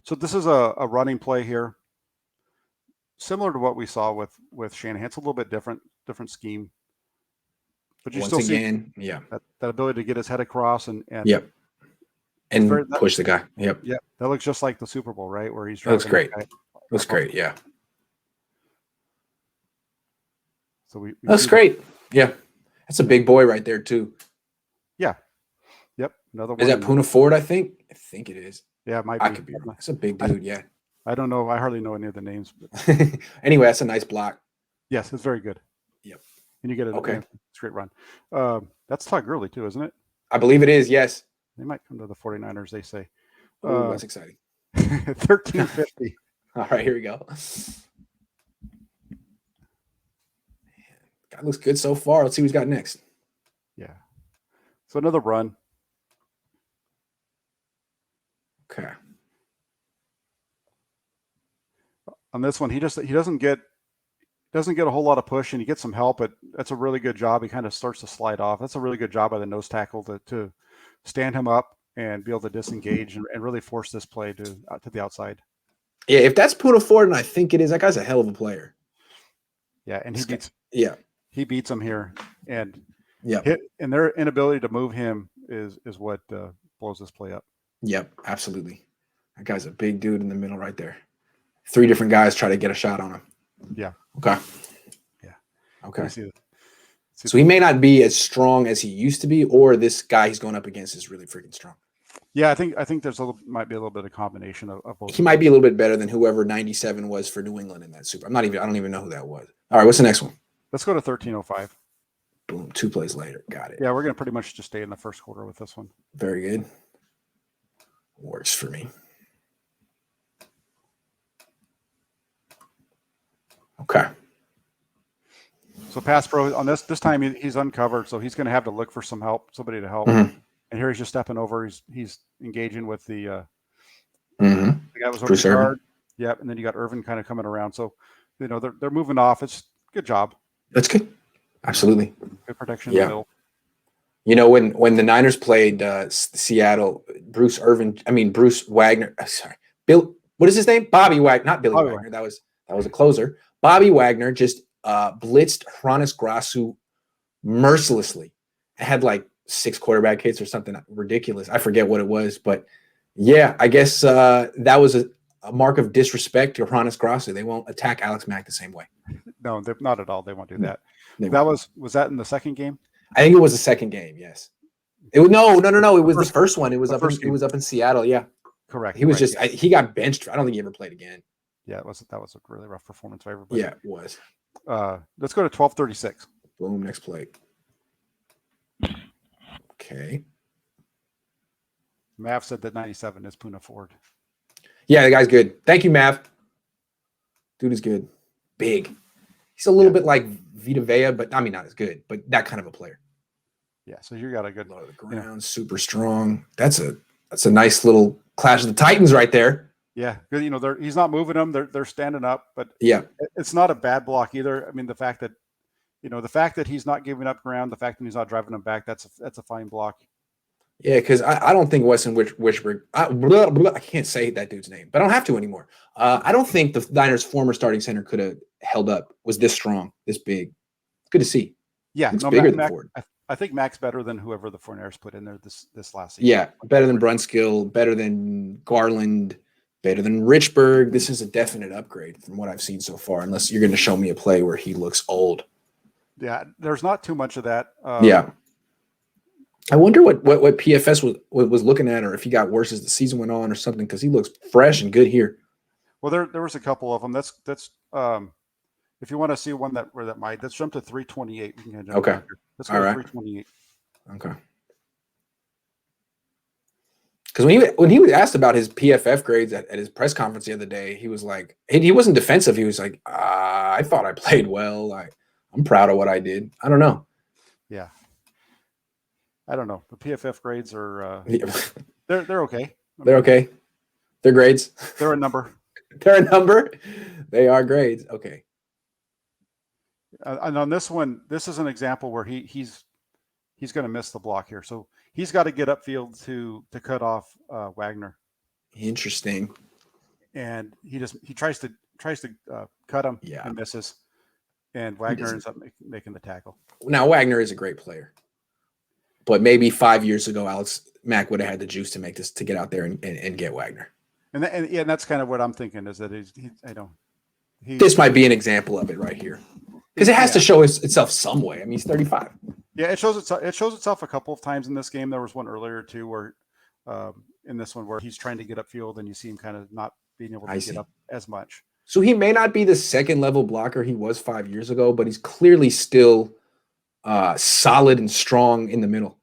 So this is a running play here, similar to what we saw with Shanahan. It's a little bit different scheme, but you Once still see again, yeah, that ability to get his head across and yep, it's very and push the guy. Yep, yeah, that looks just like the Super Bowl, right, where he's that looks driving that great. guy Looks up. great. Yeah, So we looks see the great. Yeah, that's a big boy right there too. yeah, yep, another Is one, that and Puna Ford? I think. I think it is. yeah, it might I be. could be wrong. That's a big I, dude. Yeah. I don't know. I hardly know any of the names, but Anyway, that's a nice block. yes, it's very good. Yep. And you get a Okay. straight run. That's Todd Gurley too, isn't it? I believe it is. Yes. They might come to the 49ers, they say. Oh, that's exciting. 1350. All right, here we go. Guy looks good so far. Let's see who's got next. Yeah. So another run. Okay. On this one, he doesn't get a whole lot of push, and he gets some help, but that's a really good job. He kind of starts to slide off. That's a really good job by the nose tackle to stand him up and be able to disengage and really force this play to the outside. Yeah, if that's Puna Ford, and I think it is, that guy's a hell of a player. Yeah, and Yeah. he beats him here, and Yep. and their inability to move him is what blows this play up. Yep. Absolutely. That guy's a big dude in the middle right there. 3 different guys try to get a shot on him. Yeah. Okay. Yeah. Okay. See So he may not be as strong as he used to be, or this guy he's going up against is really freaking strong. Yeah, I think there's might be a little bit of combination of both. He might be a little bit better than whoever 97 was for New England in that Super. I don't even know who that was. All right, what's the next one? Let's go to 1305. Boom, 2 plays later. Got it. Yeah, we're going to pretty much just stay in the first quarter with this one. Very good. Works for me. Okay. So pass pro on this time he's uncovered, so he's going to have to look for somebody to help. Mm-hmm. And here he's just stepping over. He's engaging with the guy was over Bruce the guard. Irvin. Yep, and then you got Irvin kind of coming around. So they're moving off. It's good job. That's good. Absolutely. Good protection in the middle. You know, when the Niners played Seattle, Bruce Wagner. Bill. What is his name? Bobby Wagner. Not Billy Wagner. That was a closer. Bobby Wagner just blitzed Hronis Grasu mercilessly. It had like 6 quarterback hits or something ridiculous. I forget what it was, but yeah, I guess that was a mark of disrespect to Hronis Grasu. They won't attack Alex Mack the same way. No, they're not at all. They won't do that. Was that in the second game? I think it was the second game. Yes. It was no. It was the first one. It was up in Seattle. Yeah. Correct. He was he got benched. I don't think he ever played again. Yeah, that was a really rough performance by everybody. Yeah, it was. Let's go to 1236. Boom, next play. Okay. Mav said that 97 is Puna Ford. Yeah, the guy's good. Thank you, Mav. Dude is good. Big. He's a little bit like Vita Vea, but I mean not as good, but that kind of a player. Yeah, so you got a good low to the ground, super strong. That's a nice little clash of the Titans right there. Yeah, he's not moving them; they're standing up, but yeah, it's not a bad block either. I mean, the fact that he's not giving up ground, the fact that he's not driving them back, that's a fine block. Yeah, because I don't think Weston Wishburn. I can't say that dude's name, but I don't have to anymore. I don't think the Niners' former starting center could have held up. Was this strong, this big? Good to see. Yeah, it's bigger than Ford. I think Mack's better than whoever the 49ers put in there this last season. Yeah, better than Brunskill, better than Garland, better than Richburg. This is a definite upgrade from what I've seen so far, unless you're going to show me a play where he looks old. Yeah, there's not too much of that. Yeah. I wonder what PFS was looking at, or if he got worse as the season went on or something, because he looks fresh and good here. Well, there was a couple of them. That's if you want to see one let's jump to 328. We can jump okay. Let's go to 328. Okay. Because when he was asked about his PFF grades at his press conference the other day, he was like, he wasn't defensive. He was like, I thought I played well. I'm proud of what I did. I don't know. Yeah. I don't know. The PFF grades are they're okay. They're okay. They're grades. They're a number. They're a number. They are grades. Okay. And on this one, this is an example where he's going to miss the block here. So he's got to get upfield to cut off Wagner. Interesting. and he tries to cut him Yeah, and misses, and he Wagner doesn't. ends up making the tackle. Now Wagner is a great player, but maybe 5 years ago, Alex Mack would have had the juice to make this to get out there and get Wagner. And that's kind of what I'm thinking is that This might be an example of it right here because it has to show itself some way. I mean, he's 35. Yeah, it shows itself a couple of times in this game. There was one earlier too where in this one where he's trying to get upfield and you see him kind of not being able to get up as much. So he may not be the second level blocker he was 5 years ago, but he's clearly still solid and strong in the middle.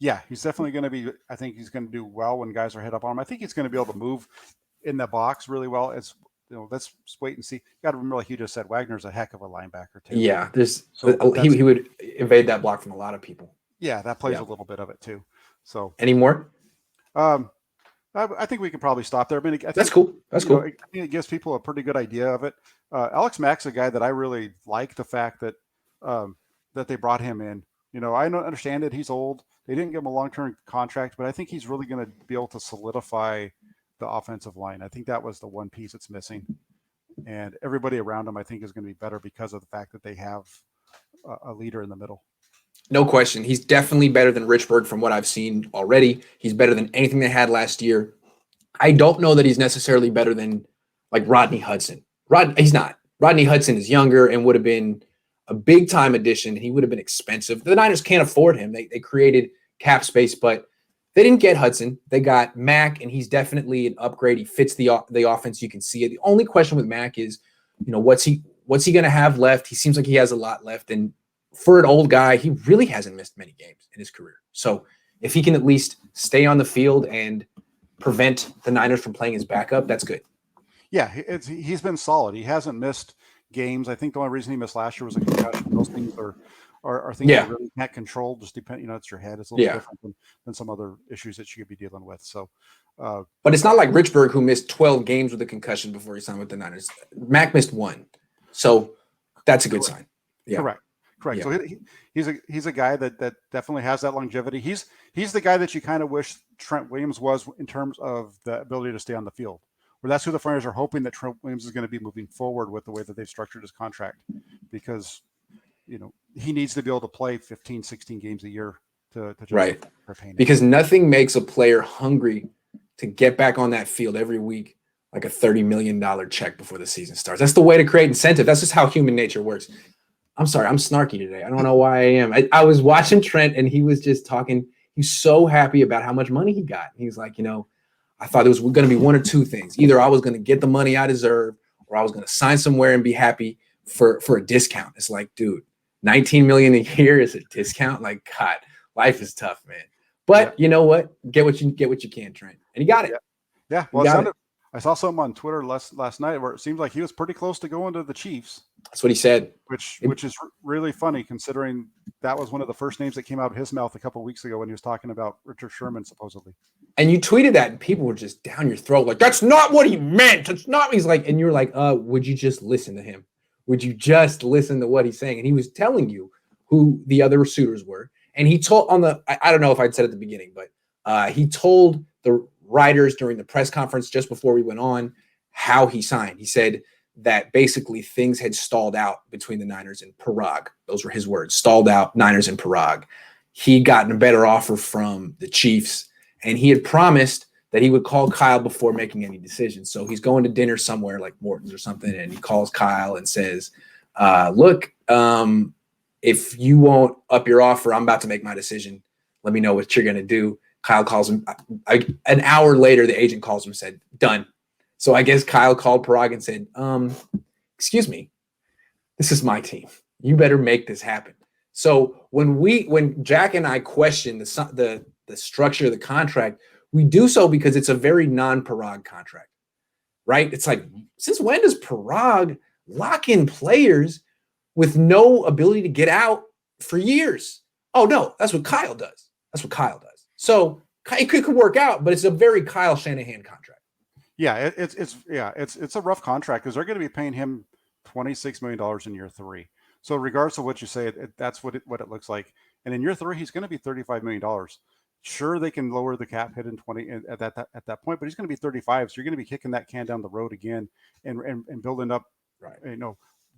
Yeah, he's definitely going to be. I think he's going to do well when guys are head up on him. I think he's going to be able to move in the box really well. It's let's wait and see. You got to remember, like you just said, Wagner's a heck of a linebacker too. Yeah, he would evade that block from a lot of people. Yeah, that plays a little bit of it too. So any more? I think we can probably stop there. I mean, that's cool. That's cool. I think it gives people a pretty good idea of it. Alex Mack's a guy that I really like the fact that that they brought him in. I don't understand it. He's old. They didn't give him a long-term contract, but I think he's really going to be able to solidify the offensive line. I think that was the one piece that's missing. And everybody around him, I think, is going to be better because of the fact that they have a leader in the middle. No question. He's definitely better than Richburg from what I've seen already. He's better than anything they had last year. I don't know that he's necessarily better than like Rodney Hudson. He's not. Rodney Hudson is younger and would have been a big-time addition. He would have been expensive. The Niners can't afford him. They created cap space, but they didn't get Hudson. They got Mack, and he's definitely an upgrade. He fits the offense. You can see it. The only question with Mack is, what's he going to have left? He seems like he has a lot left, and for an old guy, he really hasn't missed many games in his career. So if he can at least stay on the field and prevent the Niners from playing his backup, that's good. Yeah, he's been solid. He hasn't missed games. I think the only reason he missed last year was a concussion. Those things are things you really can't control. Just depend, it's your head. It's a little different than some other issues that you could be dealing with. So, but it's not like Richburg, who missed 12 games with a concussion before he signed with the Niners. Mack missed 1, so that's a good sign. Yeah. Correct. Yeah. So he's a guy that definitely has that longevity. He's the guy that you kind of wish Trent Williams was in terms of the ability to stay on the field. Where that's who the Friars are hoping that Trent Williams is going to be moving forward with the way that they've structured his contract, because he needs to be able to play 15, 16 games a year to right. Because nothing makes a player hungry to get back on that field every week like a $30 million check before the season starts. That's the way to create incentive. That's just how human nature works. I'm sorry, I'm snarky today. I don't know why I am. I was watching Trent, and he was just talking. He's so happy about how much money he got. He was like, I thought it was going to be one or two things. Either I was going to get the money I deserve, or I was going to sign somewhere and be happy for a discount. It's like, dude, $19 million a year is a discount. Like, God, life is tough, man. But you know what? Get what you can, Trent. And he got it. Yeah. Well, I saw something on Twitter last night where it seemed like he was pretty close to going to the Chiefs. That's what he said. Which is really funny, considering that was one of the first names that came out of his mouth a couple of weeks ago when he was talking about Richard Sherman, supposedly. And you tweeted that, and people were just down your throat, like, that's not what he meant. That's not. He's like, and you're like, would you just listen to him? Would you just listen to what he's saying? And he was telling you who the other suitors were. And he told I don't know if I'd said at the beginning, but he told the writers during the press conference just before we went on how he signed. He said that basically things had stalled out between the Niners and Parag. Those were his words, stalled out, Niners and Parag. He'd gotten a better offer from the Chiefs, and he had promised that he would call Kyle before making any decisions. So he's going to dinner somewhere like Morton's or something, and he calls Kyle and says, look, if you won't up your offer, I'm about to make my decision. Let me know what you're going to do. Kyle calls him. An hour later, the agent calls him and said, done. So I guess Kyle called Parag and said, excuse me, this is my team. You better make this happen. So when Jack and I question the structure of the contract, we do so because it's a very non-Parag contract, right? It's like, since when does Parag lock in players with no ability to get out for years? Oh, no, that's what Kyle does. So it could work out, but it's a very Kyle Shanahan contract. Yeah, it's a rough contract because they're going to be paying him $26 million in year 3. So regardless of what you say, that's what it looks like. And in year 3, he's going to be $35 million. Sure, they can lower the cap hit in 20 at that point, but he's going to be 35, so you're going to be kicking that can down the road again, and building up,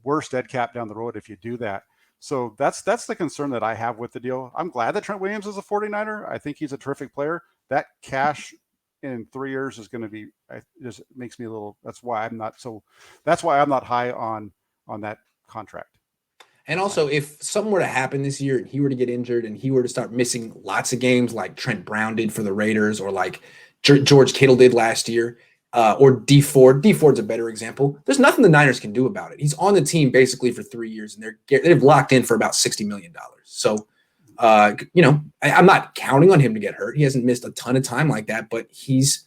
worse dead cap down the road if you do that. So that's the concern that I have with the deal. I'm glad that Trent Williams is a 49er. I think he's a terrific player. That cash in 3 years is going to be, just makes me a little. That's why I'm not high on that contract. And also, if something were to happen this year and he were to get injured and he were to start missing lots of games like Trent Brown did for the Raiders, or like George Kittle did last year, or D Ford's a better example. There's nothing the Niners can do about it. He's on the team basically for 3 years, and they've locked in for about $60 million. So, I'm not counting on him to get hurt. He hasn't missed a ton of time like that, but he's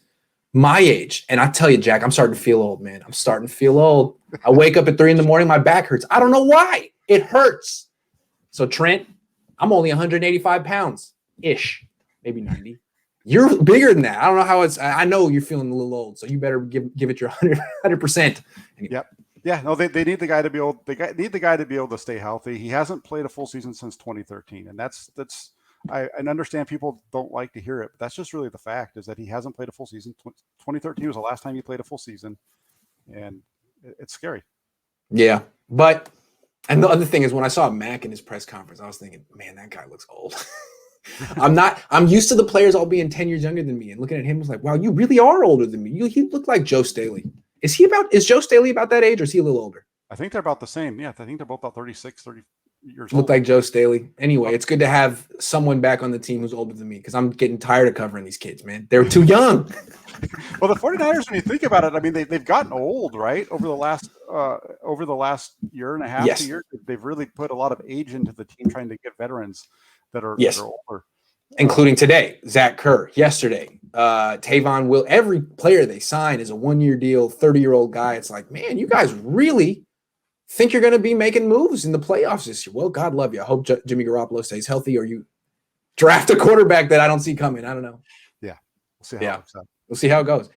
my age. And I tell you, Jack, I'm starting to feel old, man. I'm starting to feel old. I wake up at 3 a.m, my back hurts. I don't know why. It hurts. So Trent, I'm only 185 pounds-ish, maybe 90. You're bigger than that. I don't know how I know you're feeling a little old, so you better give it your 100%. Anyway. Yep. Yeah, no, they need the guy to be able. Need the guy to be able to stay healthy. He hasn't played a full season since 2013, and that's. I understand people don't like to hear it, but that's just really the fact, is that he hasn't played a full season. 2013 was the last time he played a full season, and it's scary. Yeah, but. And the other thing is, when I saw Mack in his press conference, I was thinking, man, that guy looks old. I'm used to the players all being 10 years younger than me, and looking at him was like, wow, you really are older than me. You look like Joe Staley. Is Joe Staley about that age, or is he a little older? I think they're about the same. Yeah, I think they're both about 36, 30 years old. Look like Joe Staley. Anyway, it's good to have someone back on the team who's older than me, because I'm getting tired of covering these kids, man. They're too young. Well, the 49ers, when you think about it, I mean, they've gotten old, right? Over the last year and a half, 2 years, they've really put a lot of age into the team, trying to get veterans that are older. Including today, Zach Kerr, yesterday, Tavon Will. Every player they sign is a 1-year deal, 30-year-old guy. It's like, man, you guys really think you're going to be making moves in the playoffs this year? Well, God love you. I hope Jimmy Garoppolo stays healthy, or you draft a quarterback that I don't see coming. I don't know. Yeah. We'll see how it works out. We'll see how it goes.